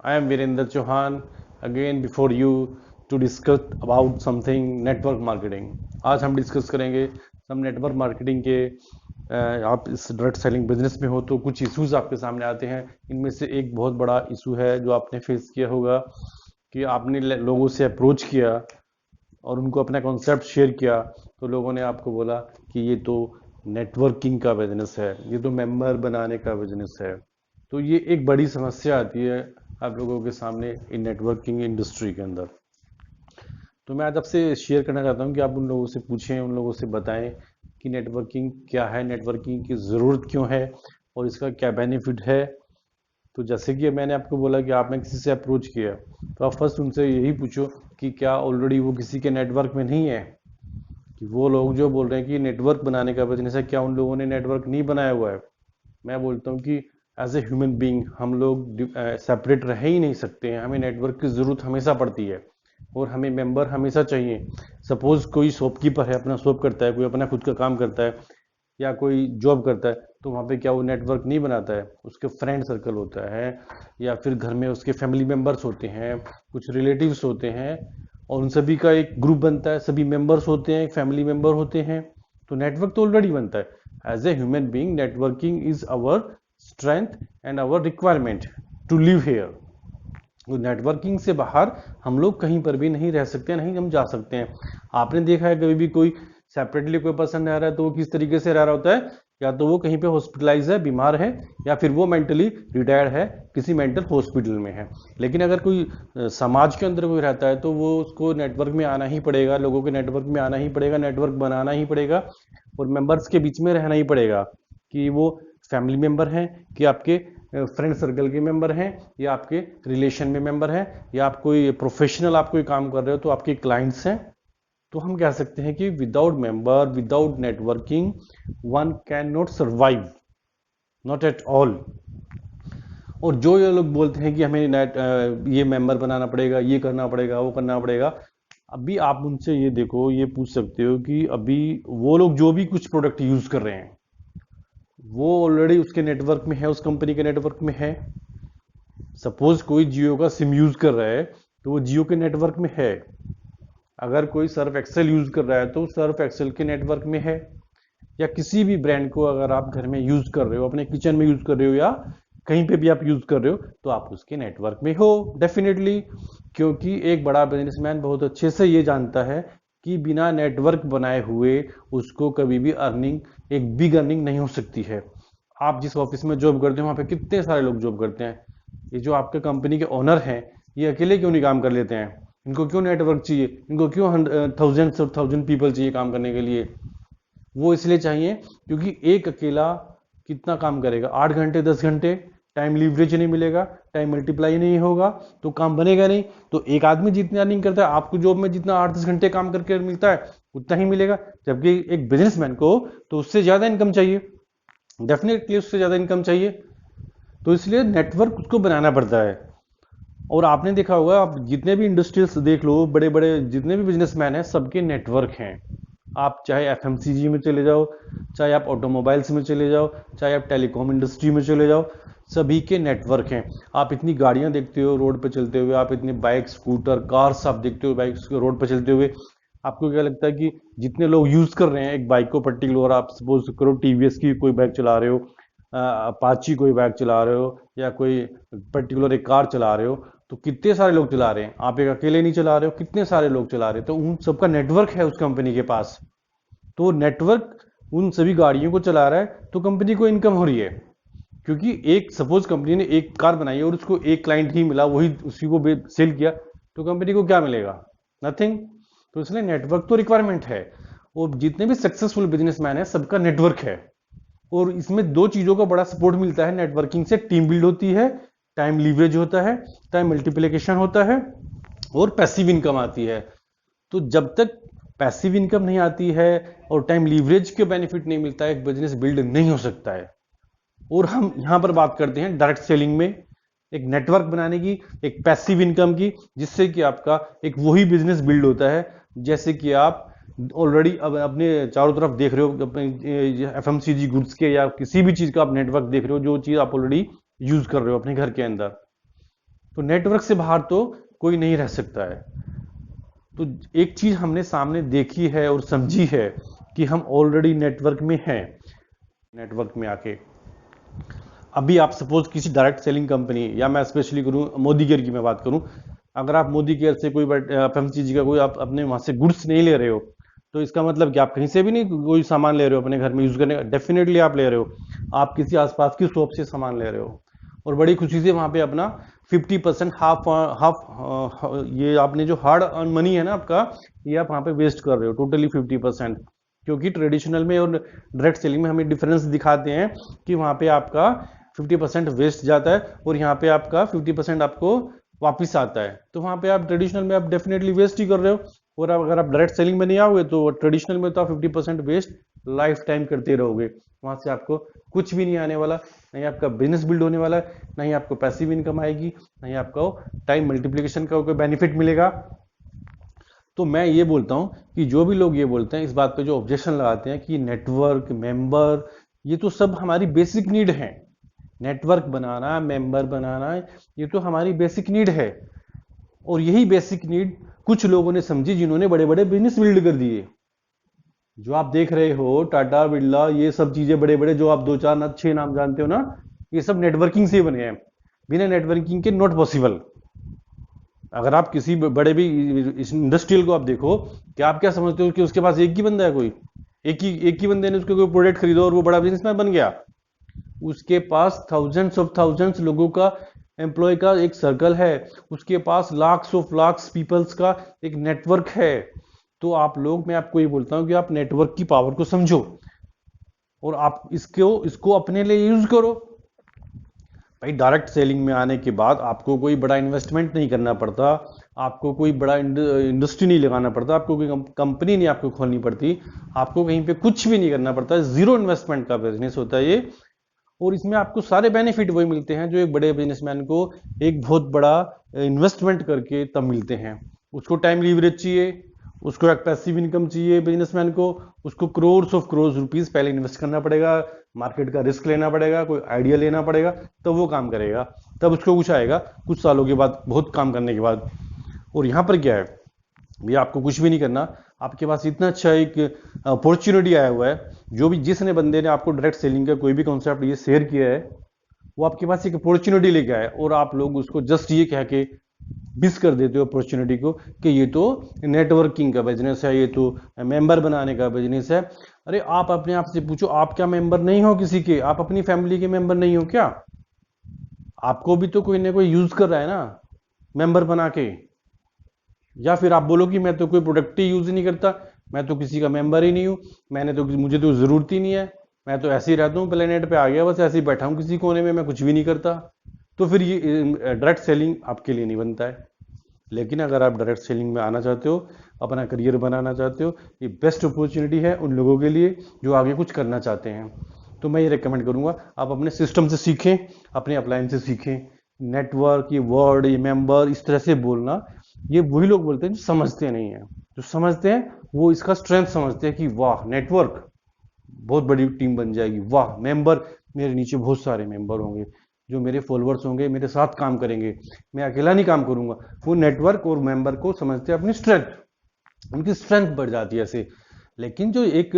I am Virender Chauhan again before you to discuss about something network marketing. आज हम discuss करेंगे some network marketing के आप इस डायरेक्ट सेलिंग बिजनेस में हो तो कुछ इश्यूज आपके सामने आते हैं। इनमें से एक बहुत बड़ा इशू है जो आपने फेस किया होगा कि आपने लोगों से अप्रोच किया और उनको अपना कॉन्सेप्ट शेयर किया तो लोगों ने आपको बोला कि ये तो नेटवर्किंग का बिजनेस है, ये तो मेंबर बनाने का बिजनेस है। तो ये एक बड़ी समस्या आती है आप लोगों के सामने इन नेटवर्किंग इंडस्ट्री के अंदर। तो मैं आज आपसे शेयर करना चाहता हूँ कि आप उन लोगों से पूछें, उन लोगों से बताएं कि नेटवर्किंग क्या है, नेटवर्किंग की ज़रूरत क्यों है और इसका क्या बेनिफिट है। तो जैसे कि मैंने आपको बोला कि आपने किसी से अप्रोच किया तो आप फर्स्ट उनसे यही पूछो कि क्या ऑलरेडी वो किसी के नेटवर्क में नहीं है, कि वो लोग जो बोल रहे हैं कि नेटवर्क बनाने का बिजनेस है, क्या उन लोगों ने नेटवर्क नहीं बनाया हुआ है। मैं बोलता हूँ कि एज ए ह्यूमन बीइंग हम लोग सेपरेट रह ही नहीं सकते हैं, हमें नेटवर्क की ज़रूरत हमेशा पड़ती है और हमें मेंबर हमेशा चाहिए। सपोज कोई शॉपकीपर है, अपना शॉप करता है, कोई अपना खुद का काम करता है या कोई जॉब करता है, तो वहाँ पे क्या वो नेटवर्क नहीं बनाता है, उसके फ्रेंड सर्कल होता है या फिर घर में उसके फैमिली मेंबर्स होते हैं, कुछ रिलेटिव्स होते हैं और उन सभी का एक ग्रुप बनता है, सभी मेंबर्स होते हैं, फैमिली मेंबर होते हैं, तो नेटवर्क तो ऑलरेडी बनता है। As a human being networking is our strength and our requirement to live here. तो नेटवर्किंग से बाहर हम लोग कहीं पर भी नहीं रह सकते, नहीं हम जा सकते हैं। आपने देखा है कभी भी कोई सेपरेटली कोई पर्सन रह रहा है तो वो किस तरीके से रह रहा होता है, या तो वो कहीं पे हॉस्पिटलाइज है, बीमार है, या फिर वो मेंटली रिटायर्ड है, किसी मेंटल हॉस्पिटल में है। लेकिन अगर कोई समाज के अंदर कोई रहता है तो वो उसको नेटवर्क में आना ही पड़ेगा, लोगों के नेटवर्क में आना ही पड़ेगा, नेटवर्क बनाना ही पड़ेगा और मेंबर्स के बीच में रहना ही पड़ेगा, कि वो फैमिली मेंबर हैं, कि आपके फ्रेंड सर्कल के मेंबर हैं, या आपके रिलेशन में मेंबर हैं, या आप कोई प्रोफेशनल आप कोई काम कर रहे हो तो आपके क्लाइंट्स हैं। तो हम कह सकते हैं कि without member, without networking one can not survive, not at all. और जो ये लोग बोलते हैं कि हमें ये मेंबर बनाना पड़ेगा, ये करना पड़ेगा, वो करना पड़ेगा, अभी आप उनसे ये देखो, ये पूछ सकते हो कि अभी वो लोग जो भी कुछ प्रोडक्ट यूज कर रहे हैं वो ऑलरेडी उसके नेटवर्क में है, उस कंपनी के नेटवर्क में है। सपोज कोई जियो का सिम यूज कर रहा है तो वो जियो के नेटवर्क में है। अगर कोई सर्फ एक्सेल यूज कर रहा है तो सर्फ एक्सेल के नेटवर्क में है। या किसी भी ब्रांड को अगर आप घर में यूज कर रहे हो, अपने किचन में यूज कर रहे हो या कहीं पे भी आप यूज कर रहे हो तो आप उसके नेटवर्क में हो डेफिनेटली। क्योंकि एक बड़ा बिजनेसमैन बहुत अच्छे से ये जानता है कि बिना नेटवर्क बनाए हुए उसको कभी भी अर्निंग, एक बिग अर्निंग नहीं हो सकती है। आप जिस ऑफिस में जॉब करते हो वहां पे कितने सारे लोग जॉब करते हैं, ये जो आपके कंपनी के ओनर हैं ये अकेले क्यों नहीं काम कर लेते हैं? इनको क्यों नेटवर्क चाहिए? इनको क्यों थाउजेंड्स और थाउजेंड पीपल चाहिए काम करने के लिए? वो इसलिए चाहिए क्योंकि एक अकेला कितना काम करेगा? 8 घंटे 10 घंटे, टाइम लीवरेज नहीं मिलेगा, टाइम मल्टीप्लाई नहीं होगा तो काम बनेगा नहीं। तो एक आदमी जितनी अर्निंग करता है, आपको जॉब में जितना 8-10 घंटे काम करके मिलता है उतना ही मिलेगा, जबकि एक बिजनेसमैन को तो उससे ज्यादा इनकम चाहिए, डेफिनेटली उससे ज्यादा इनकम चाहिए। तो इसलिए नेटवर्क उसको बनाना पड़ता है। और आपने देखा होगा, आप जितने भी इंडस्ट्रियल्स देख लो, बड़े बड़े जितने भी बिजनेसमैन हैं सबके नेटवर्क हैं। आप चाहे एफएमसीजी में चले जाओ, चाहे आप ऑटोमोबाइल्स में चले जाओ, चाहे आप टेलीकॉम इंडस्ट्री में चले जाओ, सभी के नेटवर्क हैं। आप इतनी गाड़ियां देखते हो रोड पे चलते हुए, आप इतने बाइक, स्कूटर, कार्स आप देखते हो बाइक्स रोड पे चलते हुए, आपको क्या लगता है कि जितने लोग यूज कर रहे हैं एक बाइक को पर्टिकुलर, आप सपोज करो टीवीएस की कोई बाइक चला रहे हो, अपाची कोई बाइक चला रहे हो, या कोई पर्टिकुलर एक कार चला रहे हो, तो कितने सारे लोग चला रहे हैं? आप एक अकेले नहीं चला रहे हो, कितने सारे लोग चला रहे हैं, तो उन सबका नेटवर्क है उस कंपनी के पास। तो नेटवर्क उन सभी गाड़ियों को चला रहा है तो कंपनी को इनकम हो रही है। क्योंकि एक सपोज कंपनी ने एक कार बनाई और उसको एक क्लाइंट ही मिला, वही उसी को सेल किया, तो कंपनी को क्या मिलेगा? नथिंग। तो इसलिए नेटवर्क तो रिक्वायरमेंट है। और जितने भी सक्सेसफुल बिजनेसमैन है सबका नेटवर्क है। और इसमें दो चीजों का बड़ा सपोर्ट मिलता है नेटवर्किंग से, टीम बिल्ड होती है, टाइम लीवरेज होता है, टाइम मल्टीप्लिकेशन होता है और पैसिव इनकम आती है। तो जब तक पैसिव इनकम नहीं आती है और टाइम लीवरेज के बेनिफिट नहीं मिलता है, एक बिजनेस बिल्ड नहीं हो सकता है। और हम यहां पर बात करते हैं डायरेक्ट सेलिंग में एक नेटवर्क बनाने की, एक पैसिव इनकम की, जिससे कि आपका एक वही बिजनेस बिल्ड होता है जैसे कि आप ऑलरेडी अब अपने चारों तरफ देख रहे हो, अपने एफएमसीजी गुड्स के या किसी भी चीज का आप नेटवर्क देख रहे हो, जो चीज आप ऑलरेडी यूज कर रहे हो अपने घर के अंदर। तो नेटवर्क से बाहर तो कोई नहीं रह सकता है। तो एक चीज हमने सामने देखी है और समझी है कि हम ऑलरेडी नेटवर्क में हैं। नेटवर्क में आके अभी आप सपोज किसी डायरेक्ट सेलिंग कंपनी, या मैं स्पेशली करूं मोदी केयर की मैं बात करूं, अगर आप मोदी केयर से कोई एफएमसीजी का कोई आप अपने वहां से गुड्स नहीं ले रहे हो, तो इसका मतलब कि आप कहीं से भी नहीं कोई सामान ले रहे हो अपने घर में यूज करने का। डेफिनेटली आप ले रहे हो, आप किसी आसपास की शॉप से सामान ले रहे हो और बड़ी खुशी से वहां पे अपना 50% हाफ हाफ ये आपने जो हार्ड अर्न मनी है ना आपका, ये आप वहां पे वेस्ट कर रहे हो टोटली 50%। क्योंकि ट्रेडिशनल में और डायरेक्ट सेलिंग में हमें डिफरेंस दिखाते हैं कि वहां पे आपका 50% वेस्ट जाता है और यहाँ पे आपका 50% आपको वापस आता है। तो वहां पे आप ट्रेडिशनल में आप डेफिनेटली वेस्ट ही कर रहे हो, और अगर आप डायरेक्ट सेलिंग में नहीं आओगे तो ट्रेडिशनल में तो आप 50% वेस्ट लाइफ टाइम करते रहोगे। वहां से आपको कुछ भी नहीं आने वाला, नहीं आपका बिजनेस बिल्ड होने वाला है, नहीं आपको पैसिव इनकम आएगी, नहीं आपको टाइम मल्टीप्लिकेशन का कोई बेनिफिट मिलेगा। तो मैं ये बोलता हूं कि जो भी लोग ये बोलते हैं, इस बात पे जो ऑब्जेक्शन लगाते हैं कि नेटवर्क मेंबर, ये तो सब हमारी बेसिक नीड है। नेटवर्क बनाना, मेंबर बनाना, ये तो हमारी बेसिक नीड है। और यही बेसिक नीड कुछ लोगों ने समझी जिन्होंने बड़े बड़े बिजनेस बिल्ड कर दिए। जो आप देख रहे हो टाटा बिरला, ये सब चीजें बड़े बड़े जो आप 2 4 6 नाम जानते हो ना, ये सब नेटवर्किंग से बने हैं। बिना नेटवर्किंग के नॉट पॉसिबल। अगर आप किसी बड़े भी इंडस्ट्रियल को आप देखो, क्या आप क्या समझते हो कि उसके पास एक ही बंदा है, कोई एक ही बंदे ने उसके कोई प्रोडक्ट खरीदा और वो बड़ा बिजनेसमैन बन गया? उसके पास थाउजेंड्स ऑफ थाउजेंड्स लोगों का एम्प्लॉय का एक सर्कल है, उसके पास लाख्स ऑफ लाख्स पीपल्स का एक नेटवर्क है। तो आप लोग, मैं आपको ये बोलता हूं कि आप नेटवर्क की पावर को समझो और आप इसको अपने लिए यूज करो। भाई डायरेक्ट सेलिंग में आने के बाद आपको कोई बड़ा इन्वेस्टमेंट नहीं करना पड़ता, आपको कोई बड़ा इंडस्ट्री नहीं लगाना पड़ता, आपको कोई कंपनी नहीं आपको खोलनी पड़ती, आपको कहीं पे कुछ भी नहीं करना पड़ता। जीरो इन्वेस्टमेंट का बिजनेस होता है ये, और इसमें आपको सारे बेनिफिट वही मिलते हैं जो एक बड़े बिजनेसमैन को एक बहुत बड़ा इन्वेस्टमेंट करके तब मिलते हैं। उसको टाइम लीवरेज चाहिए, उसको एक पैसिव इनकम चाहिए बिजनेसमैन को, उसको करोड़ ऑफ करोड़ रुपीस पहले इन्वेस्ट करना पड़ेगा, मार्केट का रिस्क लेना पड़ेगा, कोई आइडिया लेना पड़ेगा, तब वो काम करेगा, तब उसको कुछ आएगा कुछ सालों के बाद, बहुत काम करने के बाद। और यहाँ पर क्या है भैया, आपको कुछ भी नहीं करना, आपके पास इतना अच्छा एक अपॉर्चुनिटी आया हुआ है। जो भी जिसने बंदे ने आपको डायरेक्ट सेलिंग का कोई भी कॉन्सेप्ट ये शेयर किया है, वो आपके पास एक अपॉर्चुनिटी लेके आया और आप लोग उसको जस्ट ये कह के मिस कर देते हो अपॉर्चुनिटी को कि ये तो नेटवर्किंग का बिजनेस है, ये तो मेंबर बनाने का बिजनेस है। अरे आप अपने आप से पूछो, आप क्या मेंबर नहीं हो किसी के? आप अपनी फैमिली के मेंबर नहीं हो क्या? आपको भी तो कोई ना कोई यूज कर रहा है ना मेंबर बना के। या फिर आप बोलो कि मैं तो कोई प्रोडक्ट ही यूज नहीं करता, मैं तो किसी का मेंबर ही नहीं हूं, मुझे तो जरूरत ही नहीं है, मैं तो ऐसे ही रहता हूं, प्लेनेट पे आ गया बस, ऐसे ही बैठा हूं किसी कोने में, मैं कुछ भी नहीं करता। तो फिर ये डायरेक्ट सेलिंग आपके लिए नहीं बनता है। लेकिन अगर आप डायरेक्ट सेलिंग में आना चाहते हो, अपना करियर बनाना चाहते हो, ये बेस्ट अपॉर्चुनिटी है उन लोगों के लिए जो आगे कुछ करना चाहते हैं। तो मैं ये रिकमेंड करूंगा आप अपने सिस्टम से सीखें, अपने अपलाइन से सीखें। नेटवर्क, ये वर्ड, ये मेंबर, इस तरह से बोलना, ये वही लोग बोलते हैं जो समझते नहीं है। जो समझते हैं वो इसका स्ट्रेंथ समझते हैं कि वाह नेटवर्क बहुत बड़ी टीम बन जाएगी, वाह मेंबर, मेरे नीचे बहुत सारे मेंबर होंगे जो मेरे फॉलोअर्स होंगे, मेरे साथ काम करेंगे, मैं अकेला नहीं काम करूंगा। वो नेटवर्क और मेंबर को समझते हैं अपनी स्ट्रेंथ, उनकी स्ट्रेंथ बढ़ जाती है ऐसे। लेकिन जो एक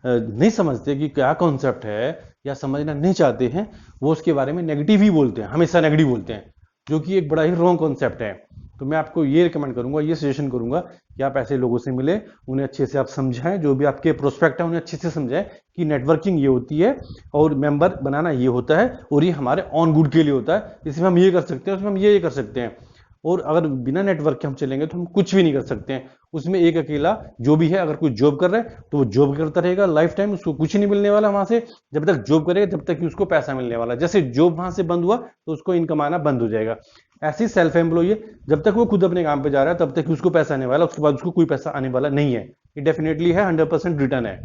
नहीं समझते कि क्या कॉन्सेप्ट है या समझना नहीं चाहते हैं, वो उसके बारे में नेगेटिव ही बोलते हैं, हमेशा नेगेटिव बोलते हैं, जो कि एक बड़ा ही रॉन्ग कॉन्सेप्ट है। तो मैं आपको ये रिकमेंड करूंगा, ये सजेशन करूंगा कि आप ऐसे लोगों से मिले, उन्हें अच्छे से आप समझाएं, जो भी आपके प्रोस्पेक्ट है उन्हें अच्छे से समझाएं कि नेटवर्किंग ये होती है और मेंबर बनाना ये होता है और ये हमारे ऑन गुड के लिए होता है, इसमें हम ये कर सकते हैं, उसमें हम ये कर सकते हैं। और अगर बिना नेटवर्क के हम चलेंगे तो हम कुछ भी नहीं कर सकते हैं। उसमें एक अकेला जो भी है, अगर कोई जॉब कर रहा है तो वो जॉब करता रहेगा लाइफ टाइम, उसको कुछ नहीं मिलने वाला वहां से। जब तक जॉब करेगा जब तक कि उसको पैसा मिलने वाला, जैसे जॉब वहां से बंद हुआ तो उसको इनकम आना बंद हो जाएगा। ऐसी सेल्फ एम्प्लॉय है, जब तक वो खुद अपने काम पे जा रहा है तब तक उसको पैसा आने वाला, उसके बाद उसको कोई पैसा आने वाला नहीं है। ये डेफिनेटली है, 100% रिटर्न है।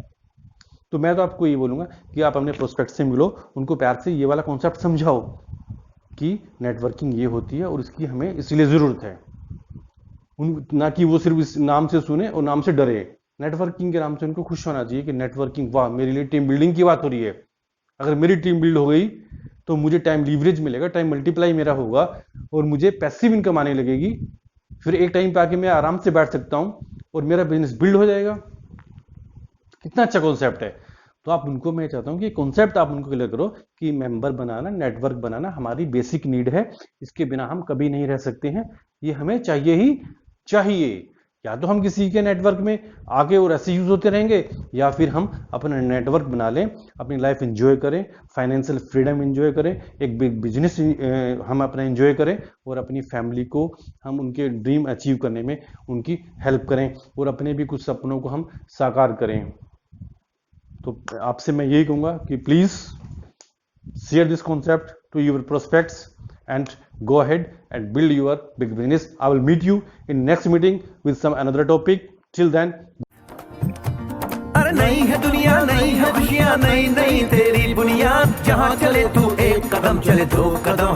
तो मैं तो आपको ये बोलूंगा कि आप अपने प्रोस्पेक्ट से मिलो, उनको प्यार से ये वाला कॉन्सेप्ट समझाओ कि नेटवर्किंग ये होती है और इसकी हमें इसलिए जरूरत है। ना कि वो सिर्फ इस नाम से सुने और नाम से डरे। नेटवर्किंग के नाम से उनको खुश होना चाहिए कि नेटवर्किंग, वाह मेरे लिए टीम बिल्डिंग की बात हो रही है। अगर मेरी टीम बिल्ड हो गई तो मुझे टाइम लीवरेज मिलेगा, टाइम मल्टीप्लाई मेरा होगा और मुझे पैसिव इनकम आने लगेगी। फिर एक टाइम पे आके मैं आराम से बैठ सकता हूं और मेरा बिजनेस बिल्ड हो जाएगा। कितना अच्छा कॉन्सेप्ट है। तो आप उनको, मैं चाहता हूं कि कॉन्सेप्ट आप उनको क्लियर करो कि मेंबर बनाना, नेटवर्क बनाना हमारी बेसिक नीड है, इसके बिना हम कभी नहीं रह सकते हैं, ये हमें चाहिए ही चाहिए। या तो हम किसी के नेटवर्क में आगे और ऐसे यूज होते रहेंगे, या फिर हम अपना नेटवर्क बना लें, अपनी लाइफ एंजॉय करें, फाइनेंशियल फ्रीडम एंजॉय करें, एक बिग बिजनेस हम अपना एंजॉय करें और अपनी फैमिली को हम उनके ड्रीम अचीव करने में उनकी हेल्प करें और अपने भी कुछ सपनों को हम साकार करें। तो आपसे मैं यही कहूंगा कि please share this concept to your prospects and go ahead and build your big business. I will meet you in next meeting with some another topic. Till then, अरे नई है दुनिया, नई है खुशियाँ, नई नई तेरी बुनियाद, जहाँ चले तू एक कदम चले दो कदम।